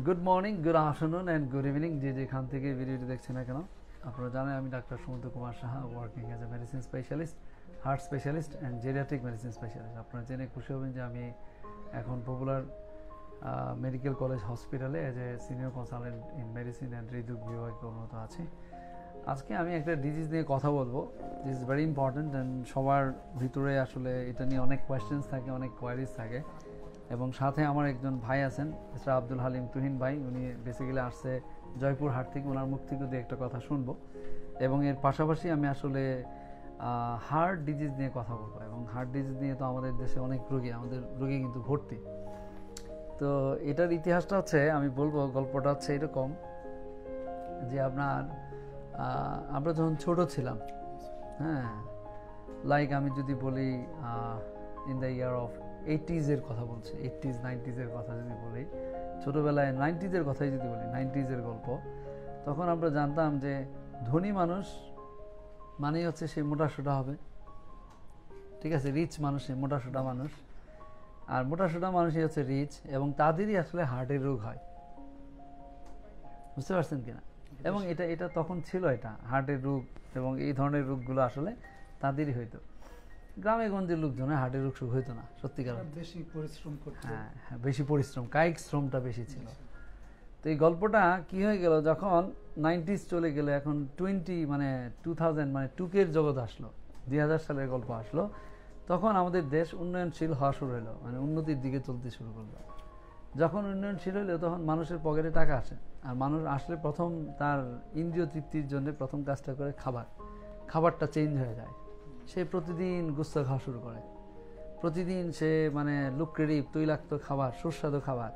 Good morning, good afternoon and good evening, যে যেখান থেকে ভিডিওটি দেখছেন না কেন। আপনারা জানেন আমি ডাক্তার সমুদ্র Kumar Saha, working as a medicine specialist, heart specialist and geriatric medicine specialist. আপনারা জেনে খুশি হবেন যে আমি এখন পপুলার মেডিকেল কলেজ হসপিটালে as a senior consultant in medicine and হৃদরোগ বিভাগে কর্মরত আছি। আজকে আমি একটা ডিজিজ নিয়ে কথা বলবো। This is very important and সবার ভিতরে আসলে এটা নিয়ে অনেক কোয়েশ্চেন্স থাকে, অনেক কোয়ারিজ থাকে। এবং সাথে আমার একজন ভাই আছেন, মিস্টার আব্দুল হালিম তুহিন ভাই। উনি বেসিক্যালি আসছে জয়পুর হাট থেকে, ওনার মুখ থেকে দিয়ে একটা কথা শুনবো। এবং এর পাশাপাশি আমি আসলে হার্ট ডিজিজ নিয়ে কথা বলবো। এবং হার্ট ডিজিজ নিয়ে তো আমাদের দেশে অনেক রোগী, আমাদের রোগী কিন্তু ভর্তি। তো এটার ইতিহাসটা হচ্ছে, আমি বলবো গল্পটা হচ্ছে এরকম যে আমরা যখন ছোট ছিলাম, হ্যাঁ, লাইক আমি যদি বলি in the year of 80s কথা বলছি, 80s 90s কথা যদি বলি, ছোটোবেলায় 90s কথাই যদি বলি, 90s গল্প, তখন আমরা জানতাম যে ধনী মানুষ মানেই হচ্ছে সে মোটাসোটা হবে, ঠিক আছে, রিচ মানুষ মোটাসোটা মানুষ, আর মোটাসোটা মানুষই হচ্ছে রিচ, এবং তাদেরই আসলে হার্টের রোগ হয়। বুঝতে পারছেন কিনা? এবং এটা তখন ছিল, এটা হার্টের রোগ এবং এই ধরনের রোগগুলো আসলে তাদেরই হইতো। গ্রামে গঞ্জের লোকজনের হার্টের রোগ সুখ হইতো না, সত্যিকার বেশি পরিশ্রম করতো। হ্যাঁ, বেশি পরিশ্রম, কায়িক শ্রমটা বেশি ছিল। তো এই গল্পটা কি হয়ে গেল, যখন 90s চলে গেলে, এখন 2000 মানে টুকের জগৎ আসলো, 2000 সালের গল্প আসলো, তখন আমাদের দেশ উন্নয়নশীল হওয়া শুরু হলো, মানে উন্নতির দিকে চলতে শুরু করলো। যখন উন্নয়নশীল হইলো তখন মানুষের পকেটে টাকা আসে, আর মানুষ আসলে প্রথম তার ইন্দ্রিয় তৃপ্তির জন্য প্রথম কাজটা করে খাবারটা চেঞ্জ হয়ে যায়। সে প্রতিদিন গুস্তা খাওয়া শুরু করে, প্রতিদিন সে মানে লুক্রেটিভ তৈলাক্ত খাবার, সুস্বাদু খাবার।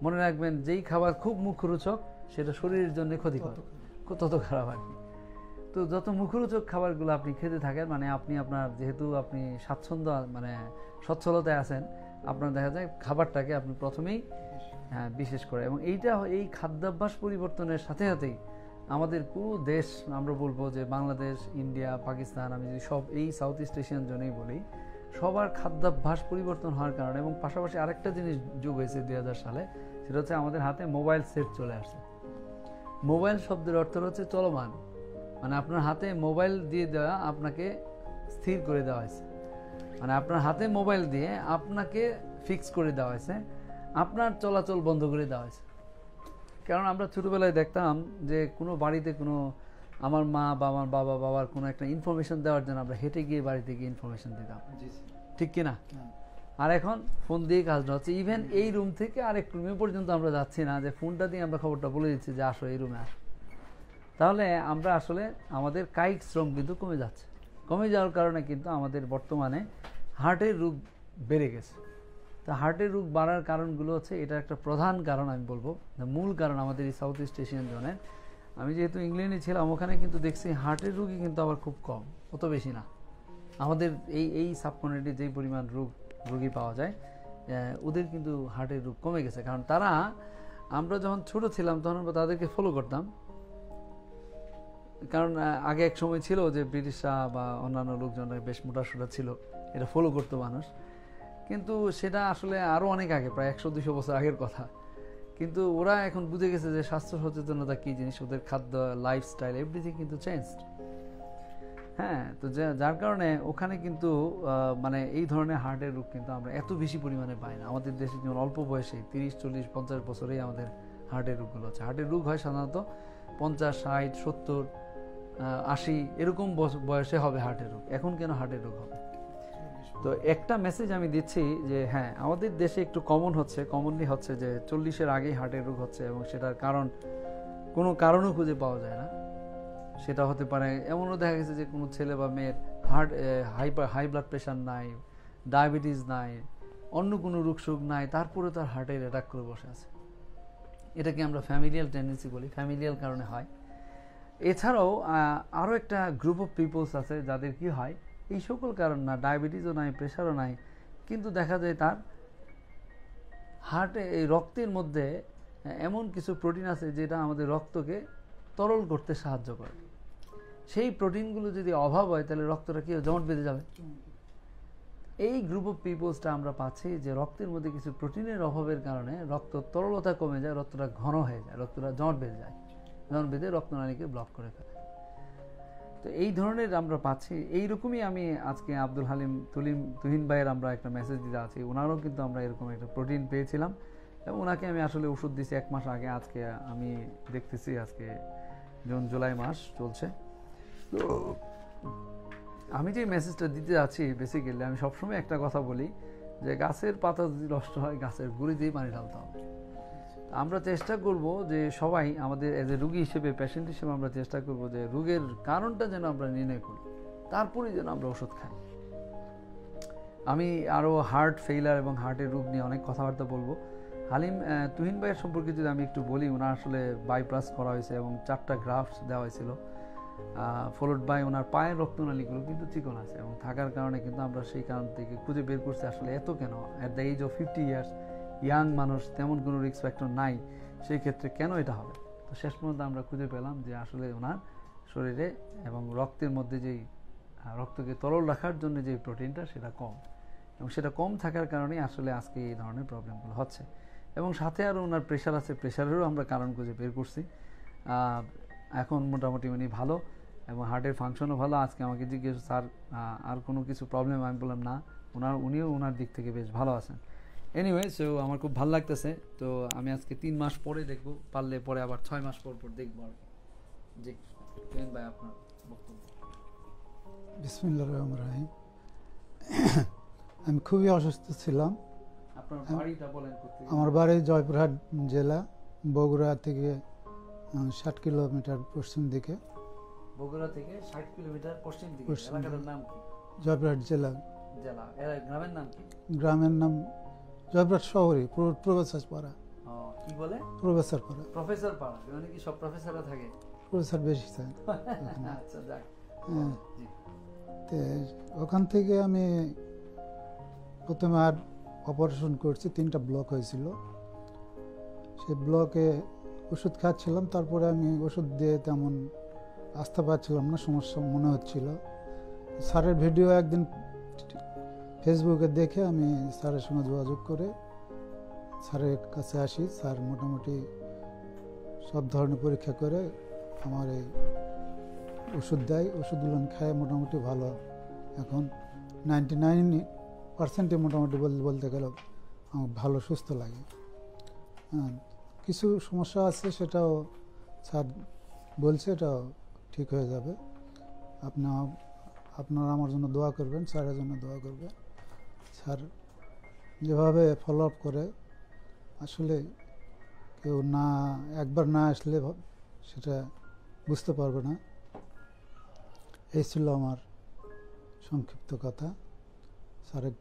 মনে রাখবেন, যেই খাবার খুব মুখরোচক সেটা শরীরের জন্য ক্ষতিকর, তত খারাপ আর কি। তো যত মুখরোচক খাবারগুলো আপনি খেতে থাকেন, মানে আপনার যেহেতু আপনি স্বাচ্ছন্দ্য মানে সচ্ছলতায় আছেন, আপনার দেখা যায় খাবারটাকে আপনি প্রথমেই বিশেষ করে। এবং এই খাদ্যাভ্যাস পরিবর্তনের সাথে সাথেই আমাদের পুরো দেশ, আমরা বলবো যে বাংলাদেশ, ইন্ডিয়া, পাকিস্তান, আমি যদি সব এই সাউথ ইস্ট এশিয়ান জোনেই বলি, সবার খাদ্যাভ্যাস পরিবর্তন হওয়ার কারণে, এবং পাশাপাশি আরেকটা জিনিস যোগ হয়েছে 2000 সালে, সেটা হচ্ছে আমাদের হাতে মোবাইল সেট চলে আসছে। মোবাইল শব্দের অর্থ হচ্ছে চলমান, মানে আপনার হাতে মোবাইল দিয়ে দেওয়া, আপনাকে স্থির করে দেওয়া হয়েছে, মানে আপনার হাতে মোবাইল দিয়ে আপনাকে ফিক্স করে দেওয়া হয়েছে, আপনার চলাচল বন্ধ করে দেওয়া হয়েছে। কারণ আমরা ছোটোবেলায় দেখতাম যে কোনো বাড়িতে আমার মা বা আমার বাবার কোনো একটা ইনফরমেশন দেওয়ার জন্য আমরা হেঁটে গিয়ে বাড়িতে গিয়ে ইনফরমেশন দিতাম, ঠিক কিনা? আর এখন ফোন দিয়ে কাজটা হচ্ছে। ইভেন এই রুম থেকে আরেক রুমে পর্যন্ত আমরা যাচ্ছি না, যে ফোনটা দিয়ে আমরা খবরটা বলে দিচ্ছি যে আসো এই রুমে আসো। তাহলে আমরা আসলে আমাদের কায়িক শ্রম কিন্তু কমে যাচ্ছে। কমে যাওয়ার কারণে কিন্তু আমাদের বর্তমানে হার্টের রোগ বেড়ে গেছে। তো হার্টের রোগ বাড়ার কারণগুলো হচ্ছে, এটা একটা প্রধান কারণ আমি বলবো, মূল কারণ আমাদের এই সাউথ ইস্ট এশিয়ান জোনে। আমি যেহেতু ইংল্যান্ডে ছিলাম, ওখানে কিন্তু দেখছি হার্টের রোগী কিন্তু আবার খুব কম, অত বেশি না। আমাদের এই সাবকন্টিনেন্টে যেই পরিমাণ রোগী পাওয়া যায়, ওদের কিন্তু হার্টের রোগ কমে গেছে। কারণ আমরা যখন ছোট ছিলাম তখন আমরা তাদেরকে ফলো করতাম। কারণ আগে এক সময় ছিল যে ব্রিটিশরা বা অন্যান্য লোকজনরা বেশ মোটাসোটা ছিল, এটা ফলো করতো মানুষ। কিন্তু সেটা আসলে আরও অনেক আগে, প্রায় 100-200 বছর আগের কথা। কিন্তু ওরা এখন বুঝে গেছে যে স্বাস্থ্য সচেতনতা কী জিনিস, ওদের খাদ্য, লাইফস্টাইল, এভরিথিং কিন্তু চেঞ্জড। হ্যাঁ, তো যার কারণে ওখানে কিন্তু মানে এই ধরনের হার্টের রোগ কিন্তু আমরা এত বেশি পরিমাণে পাই না। আমাদের দেশে যেমন অল্প বয়সে 30, 40, 50 বছরেই আমাদের হার্টের রোগগুলো হচ্ছে। হার্টের রোগ হয় সাধারণত 50, 60, 70, 80 এরকম বয়সে হবে হার্টের রোগ। এখন কেন হার্টের রোগ হবে? তো একটা মেসেজ আমি দিচ্ছি যে হ্যাঁ, আমাদের দেশে একটু কমনলি হচ্ছে যে 40-এর আগেই হার্টের রোগ হচ্ছে, এবং সেটার কোনো কারণও খুঁজে পাওয়া যায় না। সেটা হতে পারে, এমনও দেখা গেছে যে কোনো ছেলে বা মেয়ের হাই ব্লাড প্রেশার নাই, ডায়াবেটিস নাই, অন্য কোনো রোগ নাই, তারপরে তার হার্টের অ্যাটাক করে বসে আছে। এটাকে আমরা ফ্যামিলিয়াল টেন্ডেন্সি বলি, ফ্যামিলিয়াল কারণে হয়। এছাড়াও আরও একটা গ্রুপ অফ পিপলস আছে যাদের কি হয়, এই সকল কারণ না, ডায়াবেটিসও নাই, প্রেশারও নাই, কিন্তু দেখা যায় তার হার্টে, এই রক্তের মধ্যে এমন কিছু প্রোটিন আছে যেটা আমাদের রক্তকে তরল করতে সাহায্য করে। সেই প্রোটিনগুলো যদি অভাব হয়, তাহলে রক্তটা কি জমাট বেঁধে যাবে। এই গ্রুপ অফ পিপলসটা আমরা পাচ্ছি যে রক্তের মধ্যে কিছু প্রোটিনের অভাবের কারণে রক্ত তরলতা কমে যায়, রক্তটা ঘন হয়ে যায়, রক্তটা জমাট বেঁধে যায়, জমাট বেঁধে রক্তনালীকে ব্লক করে ফেলে। তো এই ধরনের আমরা পাচ্ছি। এইরকমই আমি আজকে আব্দুল হালিম তুহিন ভাইয়ের আমরা একটা মেসেজ দিতে আছি, ওনারও কিন্তু আমরা এরকম একটা প্রোটিন পেয়েছিলাম এবং ওনাকে আমি আসলে ওষুধ দিয়েছি 1 মাস আগে। আজকে আমি দেখতেছি আজকে জুন জুলাই মাস চলছে। তো আমি যে মেসেজটা দিতে যাচ্ছি বেসিক্যালি আমি সবসময় একটা কথা বলি যে গাছের পাতা যদি নষ্ট হয় গাছের গুঁড়ি দিয়ে পানি ঢালতে হবে। আমরা চেষ্টা করব যে সবাই আমাদের এজ এ রুগী হিসেবে, পেশেন্ট হিসেবে আমরা চেষ্টা করব যে রোগের কারণটা যেন আমরা নির্ণয় করি, তারপরেই যেন আমরা ওষুধ খাই। আমি আরও হার্ট ফেইলার এবং হার্টের রোগ নিয়ে অনেক কথাবার্তা বলবো। হালিম তুহিন ভাইয়ের সম্পর্কে যদি আমি একটু বলি, ওনার আসলে বাইপাস করা হয়েছে এবং 4টা গ্রাফটস দেওয়া হয়েছিল, ফলোড বাই ওনার পায়ের রক্তনালীগুলো কিন্তু চিকন আছে এবং থাকার কারণে কিন্তু আমরা সেই কারণ থেকে খুঁজে বের করছি আসলে এত কেন, at the age of 50 years young মানুষ, তেমন কোনো রিস্ক ফ্যাক্টর নাই, সেই ক্ষেত্রে কেন এটা হবে। তো শেষ পর্যন্ত আমরা খুঁজে পেলাম যে আসলে ওনার শরীরে এবং রক্তের মধ্যে যেই রক্তকে তরল রাখার জন্য যে প্রোটিনটা সেটা কম, এবং সেটা কম থাকার কারণেই আসলে আজকে এই ধরনের প্রবলেমগুলো হচ্ছে। এবং সাথে আরও ওনার প্রেশার আছে, প্রেশারেরও আমরা কারণ খুঁজে বের করছি। এখন মোটামুটি উনি ভালো এবং হার্টের ফাংশনও ভালো। আজকে আমাকে জিজ্ঞেস স্যার আর কোনো কিছু প্রবলেম, আমি বললাম না, উনিও ওনার দিক থেকে বেশ ভালো আছেন। এনিওয়ে, সো আমার খুব ভালো লাগতেছে। তো আমি আজকে 3 মাস পরে দেখবো, পারলে পরে আবার 6 মাস পর দেখবো আর কি। জি তুহিন ভাই, আপনার বক্তব্য। বিসমিল্লাহির রহমানির রহিম। আমি খুবই অসুস্থ ছিলাম। আপনার বাড়িটা বলেন কোথায়? আমার বাড়ি জয়পুরহাট জেলা, বগুড়া থেকে 60 কিলোমিটার পশ্চিম দিকে। বগুড়া থেকে 60 কিলোমিটার পশ্চিম দিকে। এলাকাটার নাম কি? জয়পুরহাট জেলা। গ্রামের নাম কি? গ্রামের নাম জয়পুরহাট শহরই, প্রফেসর পাড়া। কি বলে? প্রফেসর পাড়া। প্রফেসর পাড়া মানে কি সব প্রফেসররা থাকে? প্রফেসর বেশি থাকে। আচ্ছা, যাক। ওখান থেকে আমি প্রথমে আর অপারেশন করছি, 3টা ব্লক হয়েছিল। সেই ব্লকে ওষুধ খাচ্ছিলাম, তারপরে আমি ওষুধ দিয়ে তেমন আস্থা পাচ্ছিলাম না, সমস্যা মনে হচ্ছিল। স্যারের ভিডিও একদিন ফেসবুকে দেখে আমি স্যারের সঙ্গে যোগাযোগ করে স্যারের কাছে আসি। স্যার মোটামুটি সব ধরনের পরীক্ষা করে আমার এই ওষুধ দেয়। ওষুধগুলো খায় মোটামুটি ভালো, এখন 99% মোটামুটি বলতে গেলে আমার ভালো সুস্থ লাগে। হ্যাঁ, কিছু সমস্যা আছে, সেটাও স্যার বলছে এটাও ঠিক হয়ে যাবে। আপনারা আমার জন্য দোয়া করবেন, স্যারের জন্য দোয়া করবেন। স্যার যেভাবে ফলো আপ করে, আসলে কেউ না একবার না আসলে সেটা বুঝতে পারবে না। এই ছিল আমার সংক্ষিপ্ত কথা। স্যারে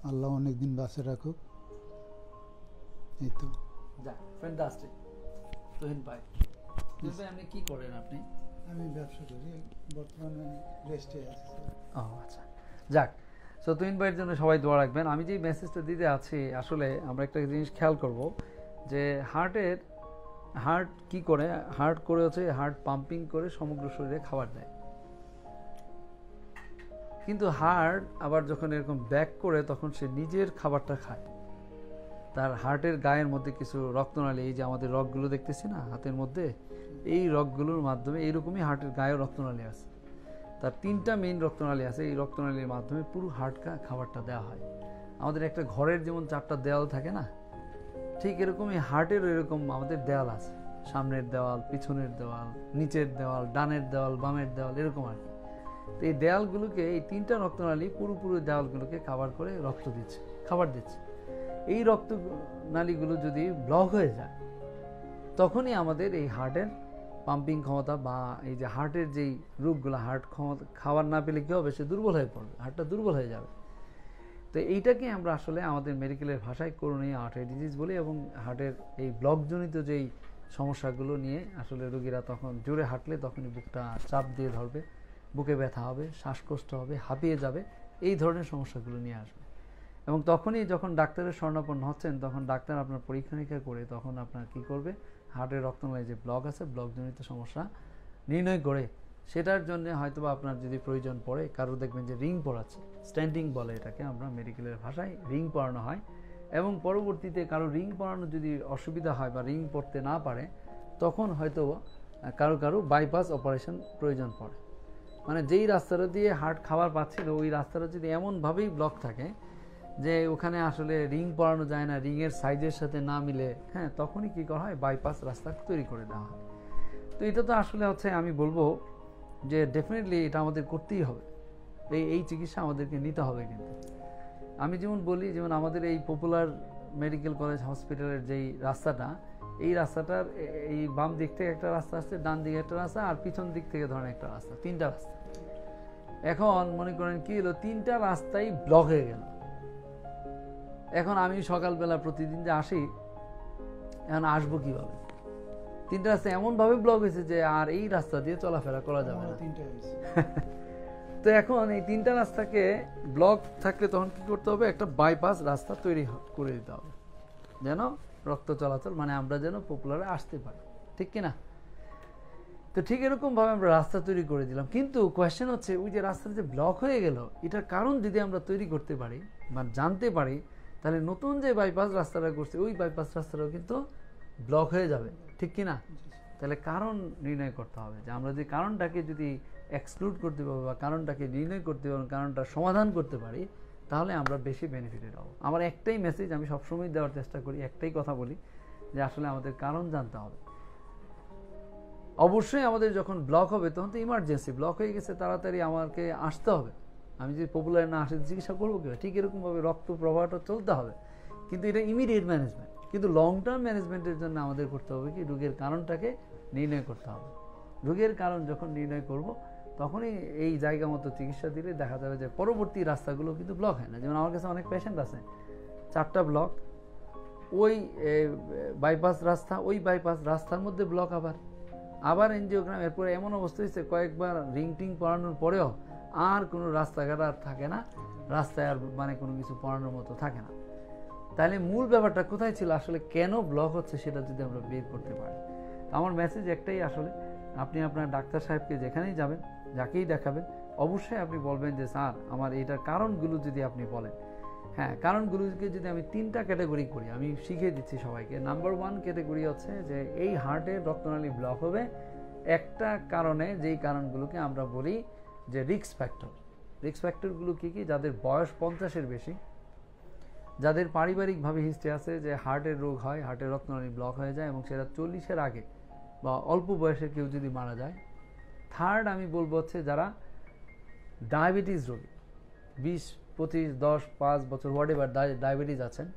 আল্লাহ অনেক দিন বাঁচে রাখুক। এই তো। ফ্যান্টাস্টিক। তুহিন ভাই, আপনি কি করেন? আমি ব্যবসা করি, বর্তমানে রেস্টে আছি। আচ্ছা, যাক। সো তুহিন ভাইয়ের জন্য সবাই দোয়া রাখবেন। আমি যে মেসেজটা দিতে আছি, আসলে আমরা একটা জিনিস খেয়াল করব যে হার্ট কি করে, হার্ট পাম্পিং করে সমগ্র শরীরে খাবার দেয়, কিন্তু হার্ট আবার যখন এরকম ব্যাক করে তখন সে নিজের খাবারটা খায়। তার হার্টের গায়ের মধ্যে কিছু রক্তনালী, এই যে আমাদের রগগুলো দেখতেছি না হাতের মধ্যে, এই রগগুলোর মাধ্যমে, এইরকমই হার্টের গায়েও রক্তনালী আছে। তার 3টা মেইন রক্তনালী আছে, এই রক্তনালীর মাধ্যমে পুরো খাবারটা দেওয়া হয়। আমাদের একটা ঘরের যেমন 4টা দেওয়াল থাকে না, ঠিক এরকমই হার্টেরও এরকম আমাদের দেওয়াল আছে, সামনের দেওয়াল, পিছনের দেওয়াল, নিচের দেওয়াল, ডানের দেওয়াল, বামের দেওয়াল, এরকম আর কি। তো এই দেওয়ালগুলোকে, এই 3টা রক্তনালী পুরোপুরি দেওয়ালগুলোকে খাবার দিচ্ছে। এই রক্তনালীগুলো যদি ব্লক হয়ে যায়, তখনই আমাদের এই হার্টের পাম্পিং ক্ষমতা বা এই যে হার্টের যেই রোগগুলো, হার্ট খাবার না পেলে কী হবে, সে দুর্বল হয়ে পড়বে, হার্টটা দুর্বল হয়ে যাবে। তো এইটাকে আমরা আসলে আমাদের মেডিকেলের ভাষায় করোনারি আর্টারি ডিজিজ বলি। এবং হার্টের এই ব্লকজনিত যেই সমস্যাগুলো নিয়ে আসলে রোগীরা তখন জোরে হাঁটলে তখনই বুকটা চাপ দিয়ে ধরবে, বুকে ব্যথা হবে, শ্বাসকষ্ট হবে, হাঁপিয়ে যাবে, এই ধরনের সমস্যাগুলো নিয়ে আসবে। এবং তখনই যখন ডাক্তারের শরণাপন্ন হচ্ছেন, তখন ডাক্তার আপনার পরীক্ষা নিরীক্ষা করে তখন আপনার কি করবে, হার্টের রক্তনালী যে ব্লক আছে, ব্লকজনিত সমস্যা নির্ণয় করে সেটার জন্য হয়তো বা আপনার যদি প্রয়োজন পড়ে, কারো দেখবেন যে রিং পরাচ্ছে, স্ট্যান্ডিং বলে এটাকে আমরা মেডিকেলের ভাষায়, রিং পরানো হয়, এবং পরবর্তীতে কারো রিং পরানো যদি অসুবিধা হয় বা রিং পরতে না পারে, তখন হয়তো কারো বাইপাস অপারেশন প্রয়োজন পড়ে। মানে যেই রাস্তাটা দিয়ে হার্ট খাবার পাচ্ছিল ওই রাস্তাটা যদি এমনভাবেই ব্লক থাকে যে ওখানে আসলে রিং পরানো যায় না, রিংয়ের সাইজের সাথে না মিলে, হ্যাঁ, তখনই কী করা হয়, বাইপাস রাস্তা তৈরি করে দেওয়া হয়। তো এটা তো আসলে হচ্ছে আমি বলবো যে ডেফিনেটলি এটা আমাদের করতেই হবে, এই চিকিৎসা আমাদেরকে নিতে হবে। কিন্তু আমি যেমন বলি, যেমন আমাদের এই পপুলার মেডিকেল কলেজ হসপিটালের যেই রাস্তাটা, এই রাস্তাটার এই বাম দিক থেকে একটা রাস্তা আছে, ডান দিকে একটা রাস্তা, আর পিছন দিক থেকে ধরেন একটা রাস্তা, তিনটা রাস্তা। এখন মনে করেন কি হলো, তিনটা রাস্তাই ব্লক হয়ে গেল। এখন আমি সকালবেলা প্রতিদিন যে আসি, এখন আসবো কিভাবে? তিনটা রাস্তা এমনভাবে ব্লক হয়েছে যে আর এই রাস্তা দিয়ে চলাফেরা করা যাবে না। তো এখন এই তিনটা রাস্তাকে ব্লক থাকলে তখন কি করতে হবে, একটা বাইপাস রাস্তা তৈরি করে দিতে হবে, যেন রক্ত চলাচল, মানে আমরা যেন পপুলারে আসতে পারি, ঠিক কিনা? তো ঠিক এরকম ভাবে আমরা রাস্তা তৈরি করে দিলাম, কিন্তু কোয়েশ্চেন হচ্ছে ওই যে রাস্তাটা যে ব্লক হয়ে গেল, এটার কারণ যদি আমরা তৈরি করতে পারি বা জানতে পারি, তাহলে নতুন যে বাইপাস রাস্তাটা করছে ওই বাইপাস রাস্তাটাও কিন্তু ব্লক হয়ে যাবে, ঠিক কিনা? তাহলে কারণ নির্ণয় করতে হবে, যে আমরা যে কারণটাকে যদি এক্সক্লুড করতে পারবো বা কারণটাকে নির্ণয় করতে পারবো, কারণটা সমাধান করতে পারি, তাহলে আমরা বেশি বেনিফিটেড হবো। আমার একটাই মেসেজ আমি সবসময় দেওয়ার চেষ্টা করি, একটাই কথা বলি, যে আসলে আমাদের কারণ জানতে হবে। অবশ্যই আমাদের যখন ব্লক হবে তখন তো ইমার্জেন্সি, ব্লক হয়ে গেছে, তাড়াতাড়ি আমাকে আসতে হবে। আমি যদি পপুলার না আসে চিকিৎসা করবো কীভাবে? ঠিক এরকমভাবে রক্ত প্রবাহটা চলতে হবে, কিন্তু এটা ইমিডিয়েট ম্যানেজমেন্ট। কিন্তু লং টার্ম ম্যানেজমেন্টের জন্য আমাদের করতে হবে কি, রোগের কারণটাকে নির্ণয় করতে হবে। রোগের কারণ যখন নির্ণয় করব, তখনই এই জায়গা মতো চিকিৎসা দিলে দেখা যাবে যে পরবর্তী রাস্তাগুলো কিন্তু ব্লক হয় না। যেমন আমার কাছে অনেক পেশেন্ট আছে, 4টা ব্লক, ওই বাইপাস রাস্তা, ওই বাইপাস রাস্তার মধ্যে ব্লক, আবার এনজিওগ্রাম, এরপরে এমন অবস্থা হয়েছে কয়েকবার রিং টিং পড়ানোর পরেও আর কোনো রাস্তাঘাট আর থাকে না, রাস্তায় আর মানে কোনো কিছু পড়ানোর মতো থাকে না। তাহলে মূল ব্যাপারটা কোথায় ছিল, আসলে কেন ব্লক হচ্ছে সেটা যদি আমরা বের করতে পারি। আমার মেসেজ একটাই, আসলে আপনি আপনার ডাক্তার সাহেবকে যেখানেই যাবেন, যাকেই দেখাবেন, অবশ্যই আপনি বলবেন যে স্যার আমার এইটার কারণগুলো যদি আপনি বলেন। হ্যাঁ, কারণগুলোকে যদি আমি 3টা ক্যাটাগরি করি, আমি শিখিয়ে দিচ্ছি সবাইকে। নাম্বার 1 ক্যাটাগরি হচ্ছে যে এই হার্টের রক্তনালী ব্লক হবে একটা কারণে, যেই কারণগুলোকে আমরা বলি যে রিস্ক ফ্যাক্টর। রিস্ক ফ্যাক্টরগুলো কী কী? যাদের বয়স 50-এর বেশি, যাদের পারিবারিকভাবে হিস্ট্রি আছে যে হার্টের রোগ হয়, হার্টের রক্তনালী ব্লক হয়ে যায় এবং সেটা 40-এর আগে বা অল্প বয়সে কেউ যদি মারা যায়। থার্ড আমি বলবো হচ্ছে যারা ডায়াবেটিস রোগী, 20, 25, 10, 5 বছর হোয়াটএভার ডায়াবেটিস আছেন,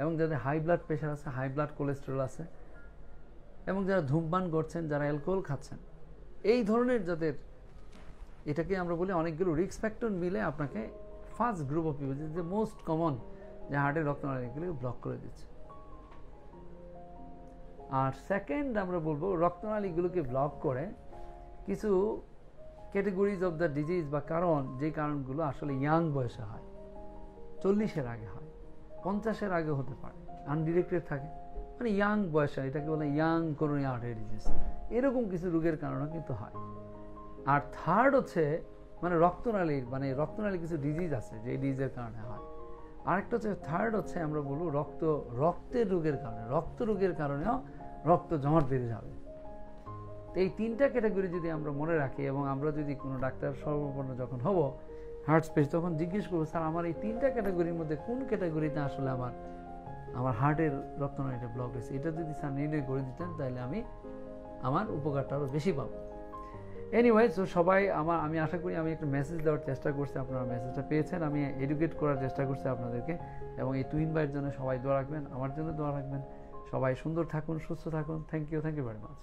এবং যাদের হাই ব্লাড প্রেশার আছে, হাই ব্লাড কোলেস্টেরল আছে, এবং যারা ধূমপান করছেন, যারা অ্যালকোহল খাচ্ছেন, এই ধরনের যাদের, এটাকে আমরা বলি অনেকগুলো রিস্ক ফ্যাক্টর মিলে আপনাকে ফার্স্ট গ্রুপ অফ পিপল, যে মোস্ট কমন, যে হার্টের রক্তনালীগুলি ব্লক করে দিচ্ছে। আর সেকেন্ড আমরা বলবো রক্তনালীগুলোকে ব্লক করে কিছু ক্যাটেগরিজ অফ দ্য ডিজিজ বা কারণ, যে কারণগুলো আসলে ইয়াং বয়সে হয়, 40-এর আগে হয়, 50-এর আগে হতে পারে, আনডিরেক্টেড থাকে, মানে ইয়াং বয়সে, এটাকে বলে ইয়াং করোনারি আর্টারি ডিজিজ। এরকম কিছু রোগের কারণও কিন্তু হয়। আর থার্ড হচ্ছে মানে রক্তনালীর কিছু ডিজিজ আছে যে ডিজিজের কারণে হয়। আরেকটা হচ্ছে থার্ড হচ্ছে আমরা বলবো রক্তের রোগের কারণে, রক্ত রোগের কারণেও রক্ত জমাট বেড়ে যাবে। এই 3টা ক্যাটাগরি যদি আমরা মনে রাখি, এবং আমরা যদি কোনো ডাক্তার সর্বপন্ন যখন হব হার্ট স্পেস, তখন জিজ্ঞেস করবো স্যার আমার এই 3টা ক্যাটাগরির মধ্যে কোন ক্যাটাগরিতে আসলে আমার হার্টের রক্তনালীটা ব্লক হয়েছে, এটা যদি স্যার নির্ণয় করে দিতেন, তাহলে আমার উপকারটা আরও বেশি পাবো। এনিওয়ে, সো সবাই আমি আশা করি আমি একটা মেসেজ দেওয়ার চেষ্টা করছি, আপনারা মেসেজটা পেয়েছেন, আমি এডুকেট করার চেষ্টা করছি আপনাদেরকে। এবং এই তুহিন ভাইয়ের জন্য সবাই দোয়া রাখবেন, আমার জন্য দোয়া রাখবেন। সবাই সুন্দর থাকুন, সুস্থ থাকুন। Thank you very much.